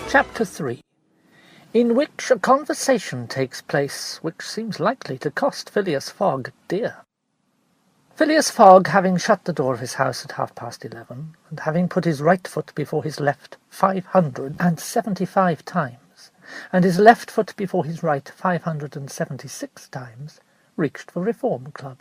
Chapter 3, in which a conversation takes place which seems likely to cost Phileas Fogg dear. Phileas Fogg, having shut the door of his house at 11:30, and having put his right foot before his left 575 times, and his left foot before his right 576 times, reached the Reform Club,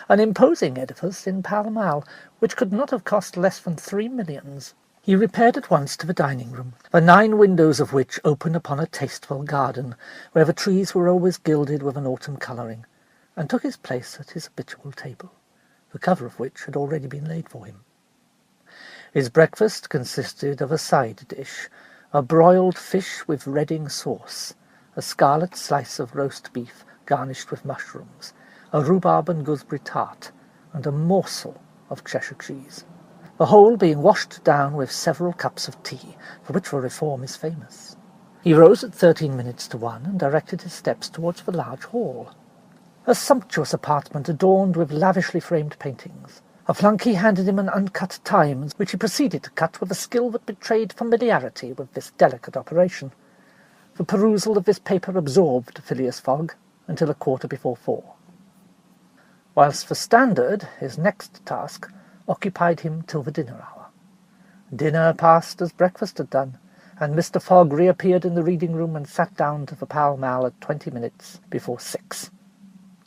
an imposing edifice in Pall Mall, which could not have cost less than 3 millions. He repaired at once to the dining-room, the 9 windows of which open upon a tasteful garden, where the trees were always gilded with an autumn colouring, and took his place at his habitual table, the cover of which had already been laid for him. His breakfast consisted of a side dish, a broiled fish with Reading sauce, a scarlet slice of roast beef garnished with mushrooms, a rhubarb and gooseberry tart, and a morsel of Cheshire cheese, the whole being washed down with several cups of tea, for which the Reform is famous. He rose at 1 and directed his steps towards the large hall, a sumptuous apartment adorned with lavishly framed paintings. A flunkey handed him an uncut Times, which he proceeded to cut with a skill that betrayed familiarity with this delicate operation. The perusal of this paper absorbed Phileas Fogg until 4:15. Whilst the Standard, his next task, occupied him till the dinner hour. Dinner passed as breakfast had done, and Mr. Fogg reappeared in the reading-room and sat down to the Pall Mall at 6:20.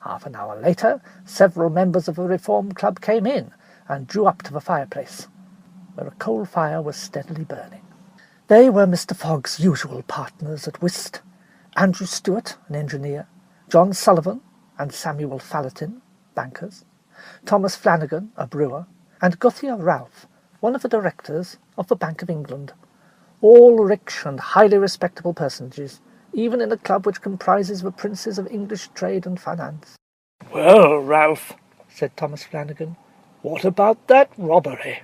Half an hour later, several members of the Reform Club came in and drew up to the fireplace, where a coal fire was steadily burning. They were Mr. Fogg's usual partners at whist, Andrew Stewart, an engineer, John Sullivan and Samuel Fallotin, bankers, Thomas Flanagan, a brewer, and Guthrie Ralph, one of the directors of the Bank of England, all rich and highly respectable personages, even in a club which comprises the princes of English trade and finance. "Well, Ralph," said Thomas Flanagan, "what about that robbery?"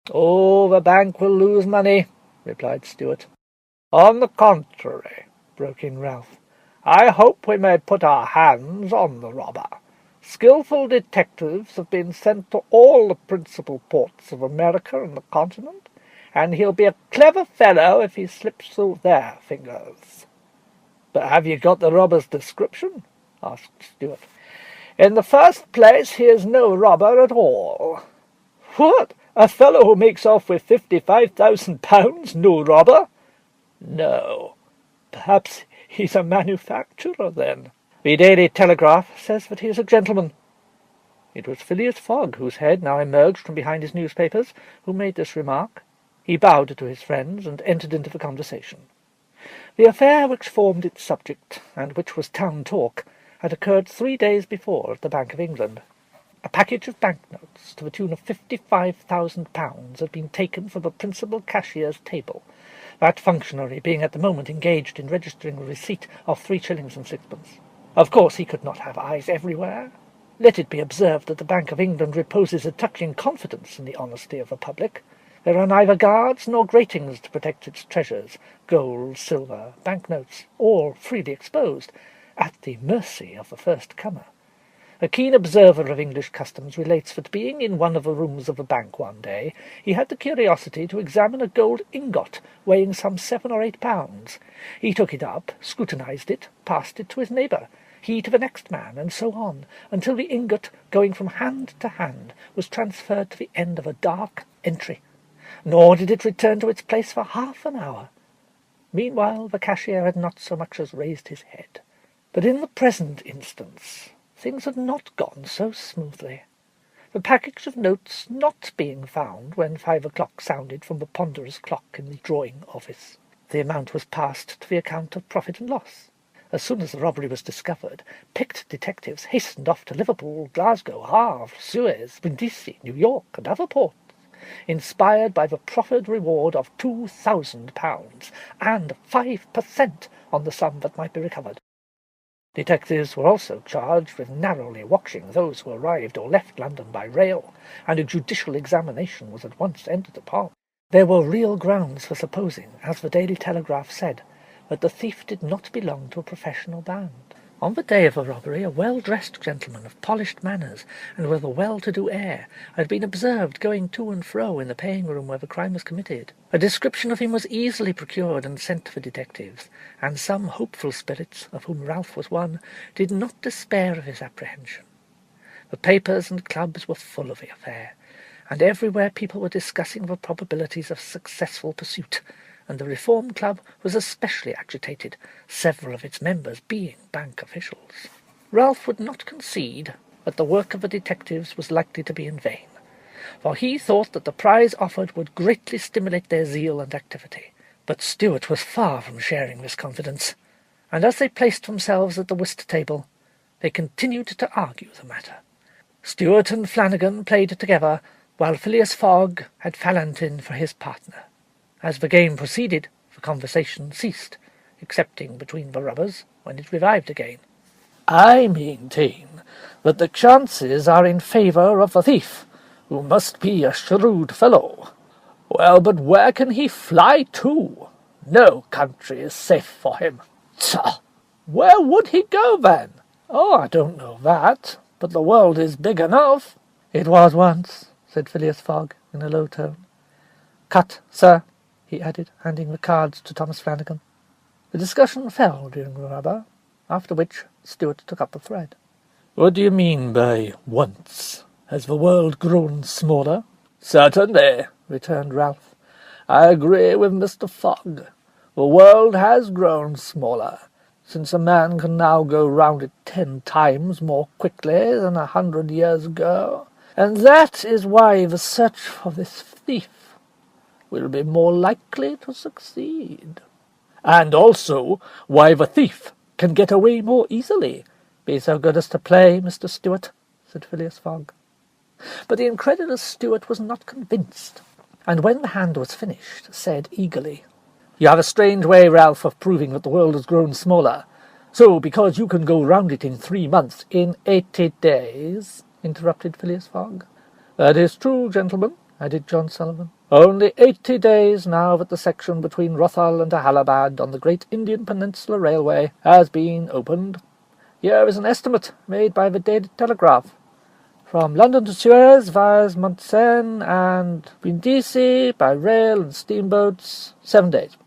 "Oh, the bank will lose money," replied Stewart. "On the contrary," broke in Ralph, "I hope we may put our hands on the robber. Skilful detectives have been sent to all the principal ports of America and the Continent, and he'll be a clever fellow if he slips through their fingers." "But have you got the robber's description?" asked Stewart. "In the first place, he is no robber at all." "What? A fellow who makes off with £55,000, no robber?" "No." "Perhaps he's a manufacturer, then?" "The Daily Telegraph says that he is a gentleman." It was Phileas Fogg, whose head now emerged from behind his newspapers, who made this remark. He bowed to his friends and entered into the conversation. The affair which formed its subject, and which was town talk, had occurred 3 days before at the Bank of England. A package of banknotes to the tune of £55,000 had been taken from the principal cashier's table, that functionary being at the moment engaged in registering a receipt of 3 shillings and 6pence. Of course he could not have eyes everywhere. Let it be observed that the Bank of England reposes a touching confidence in the honesty of the public. There are neither guards nor gratings to protect its treasures, gold, silver, banknotes, all freely exposed, at the mercy of the first comer. A keen observer of English customs relates that, being in one of the rooms of the bank one day, he had the curiosity to examine a gold ingot weighing some 7 or 8 pounds. He took it up, scrutinized it, passed it to his neighbour, he to the next man, and so on, until the ingot, going from hand to hand, was transferred to the end of a dark entry. Nor did it return to its place for half an hour. Meanwhile the cashier had not so much as raised his head. But in the present instance things had not gone so smoothly. The package of notes not being found when 5 o'clock sounded from the ponderous clock in the drawing office, the amount was passed to the account of profit and loss. As soon as the robbery was discovered, picked detectives hastened off to Liverpool, Glasgow, Havre, Suez, Brindisi, New York, and other ports, inspired by the proffered reward of £2,000 and 5% on the sum that might be recovered. Detectives were also charged with narrowly watching those who arrived or left London by rail, and a judicial examination was at once entered upon. There were real grounds for supposing, as the Daily Telegraph said, that the thief did not belong to a professional band. On the day of the robbery, a well-dressed gentleman of polished manners and with a well-to-do air had been observed going to and fro in the paying-room where the crime was committed. A description of him was easily procured and sent to the detectives, and some hopeful spirits, of whom Ralph was one, did not despair of his apprehension. The papers and clubs were full of the affair, and everywhere people were discussing the probabilities of successful pursuit, and the Reform Club was especially agitated, several of its members being bank officials. Ralph would not concede that the work of the detectives was likely to be in vain, for he thought that the prize offered would greatly stimulate their zeal and activity. But Stewart was far from sharing this confidence, and as they placed themselves at the whist table, they continued to argue the matter. Stewart and Flanagan played together, while Phileas Fogg had Fallentin for his partner. As the game proceeded, the conversation ceased, excepting between the robbers, when it revived again. "I maintain that the chances are in favour of the thief, who must be a shrewd fellow. Well, but where can he fly to? No country is safe for him. Tch! Where would he go, then? Oh, I don't know that, but the world is big enough." "It was once," said Phileas Fogg, in a low tone. "Cut, sir," he added, handing the cards to Thomas Flanagan. The discussion fell during the rubber, after which Stewart took up the thread. "What do you mean by once? Has the world grown smaller?" "Certainly," returned Ralph. "I agree with Mr. Fogg. The world has grown smaller, since a man can now go round it 10 times more quickly than 100 years ago, and that is why the search for this thief will be more likely to succeed." "And also why the thief can get away more easily." "Be so good as to play, Mr. Stewart," said Phileas Fogg. But the incredulous Stewart was not convinced, and when the hand was finished, said eagerly, "You have a strange way, Ralph, of proving that the world has grown smaller. So, because you can go round it in 3 months—" "In 80 days," interrupted Phileas Fogg. "That is true, gentlemen," added John Sullivan. "Only 80 days now that the section between Rothal and Allahabad on the Great Indian Peninsula Railway has been opened. Here is an estimate made by the Daily Telegraph. From London to Suez via Montseny and Brindisi by rail and steamboats, 7 days.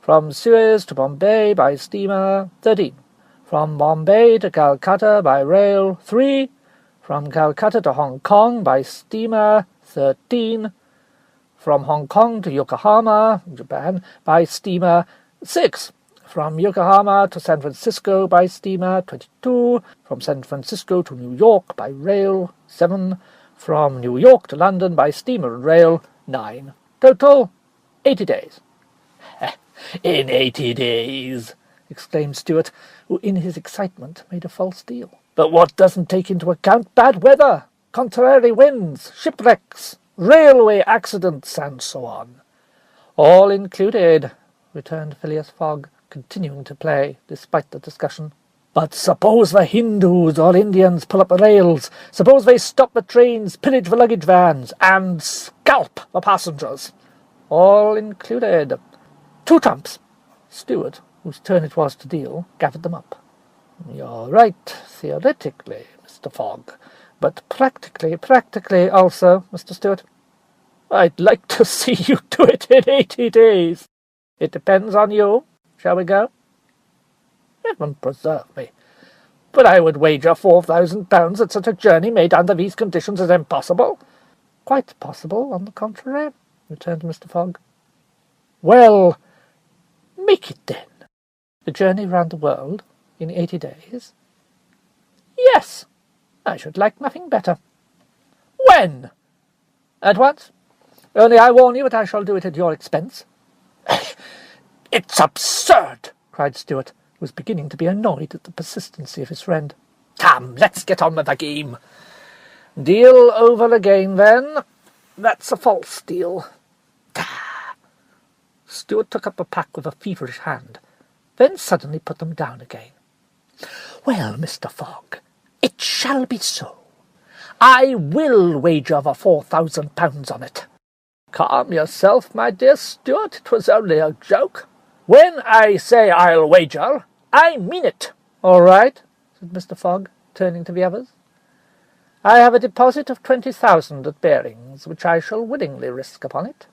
From Suez to Bombay by steamer, 13. From Bombay to Calcutta by rail, 3. From Calcutta to Hong Kong by steamer, 13. From Hong Kong to Yokohama, Japan, by steamer, 6. From Yokohama to San Francisco by steamer, 22. From San Francisco to New York by rail, 7. From New York to London by steamer and rail, 9. Total, 80 days. "In 80 days!" exclaimed Stewart, who in his excitement made a false deal. "But what doesn't take into account bad weather, contrary winds, shipwrecks, railway accidents, and so on?" "All included," returned Phileas Fogg, continuing to play, despite the discussion. "But suppose the Hindus or Indians pull up the rails, suppose they stop the trains, pillage the luggage vans, and scalp the passengers?" "All included." 2 trumps. Stewart, whose turn it was to deal, gathered them up. "You're right, theoretically, Mr. Fogg, but practically also, Mr. Stewart." "I'd like to see you do it in 80 days. "It depends on you. Shall we go?" "Heaven preserve me! But I would wager £4,000 that such a journey made under these conditions is impossible." "Quite possible, on the contrary," returned Mr. Fogg. "Well, make it then." "The journey round the world in 80 days?" "Yes, I should like nothing better." "When?" "At once. Only I warn you that I shall do it at your expense." "It's absurd!" cried Stewart, who was beginning to be annoyed at the persistency of his friend. "Come, let's get on with the game." "Deal over again, then. That's a false deal." Stewart took up the pack with a feverish hand, then suddenly put them down again. "Well, Mr. Fogg, it shall be so. I will wager the £4,000 on it." "Calm yourself, my dear Stewart. It was only a joke." "When I say I'll wager, I mean it." "All right. said Mr. Fogg, turning to the others. "I have a deposit of 20,000 at Bearings, which I shall willingly risk upon it."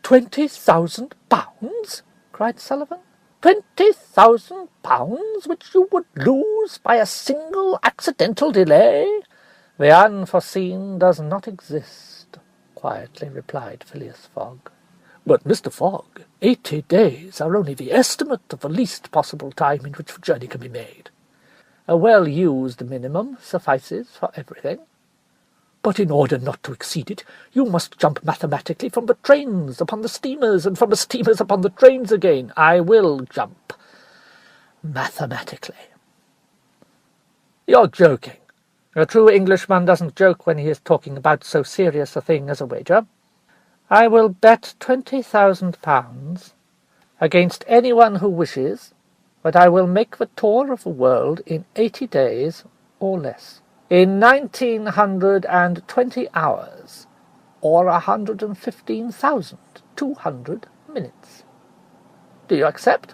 £20,000? cried Sullivan. £20,000, which you would lose by a single accidental delay? The unforeseen does not exist, quietly replied Phileas Fogg. But, Mr. Fogg, 80 days are only the estimate of the least possible time in which the journey can be made. A well-used minimum suffices for everything. But in order not to exceed it, you must jump mathematically from the trains upon the steamers, and from the steamers upon the trains again. I will jump mathematically. You're joking. A true Englishman doesn't joke when he is talking about so serious a thing as a wager. I will bet £20,000 against anyone who wishes that I will make the tour of the world in 80 days or less. In 1920 hours, or 115,200 minutes. Do you accept?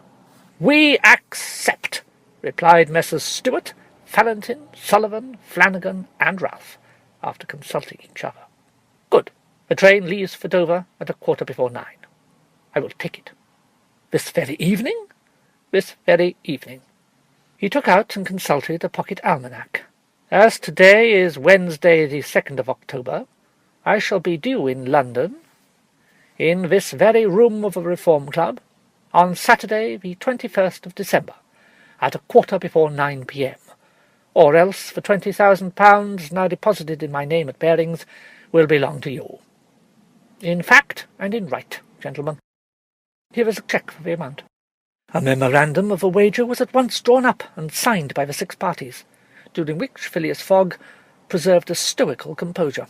We accept, replied Messrs. Stewart, Fallentin, Sullivan, Flanagan, and Ralph, after consulting each other. Good. The train leaves for Dover at 9:15. I will take it. This very evening? This very evening. He took out and consulted a pocket almanac. As today is Wednesday the 2nd of October, I shall be due in London, in this very room of the Reform Club, on Saturday the 21st of December, at 9:15 p.m., or else the £20,000 now deposited in my name at Bearings will belong to you. In fact and in right, gentlemen. Here is a cheque for the amount. A memorandum of the wager was at once drawn up and signed by the 6 parties, during which Phileas Fogg preserved a stoical composure.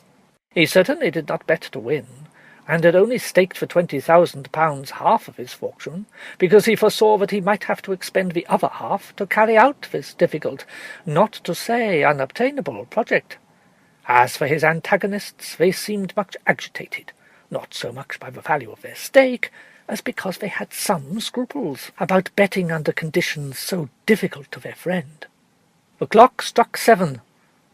He certainly did not bet to win, and had only staked for £20,000 half of his fortune, because he foresaw that he might have to expend the other half to carry out this difficult, not to say unobtainable, project. As for his antagonists, they seemed much agitated, not so much by the value of their stake, as because they had some scruples about betting under conditions so difficult to their friend. The clock struck 7,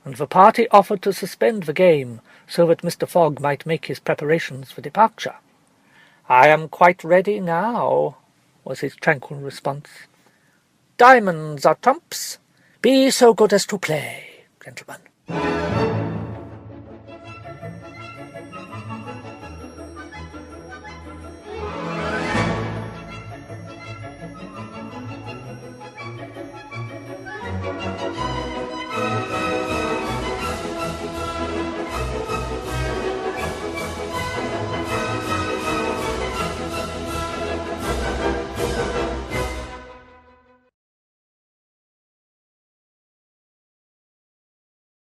and the party offered to suspend the game, so that Mr. Fogg might make his preparations for departure. "I am quite ready now," was his tranquil response. "Diamonds are trumps. Be so good as to play, gentlemen."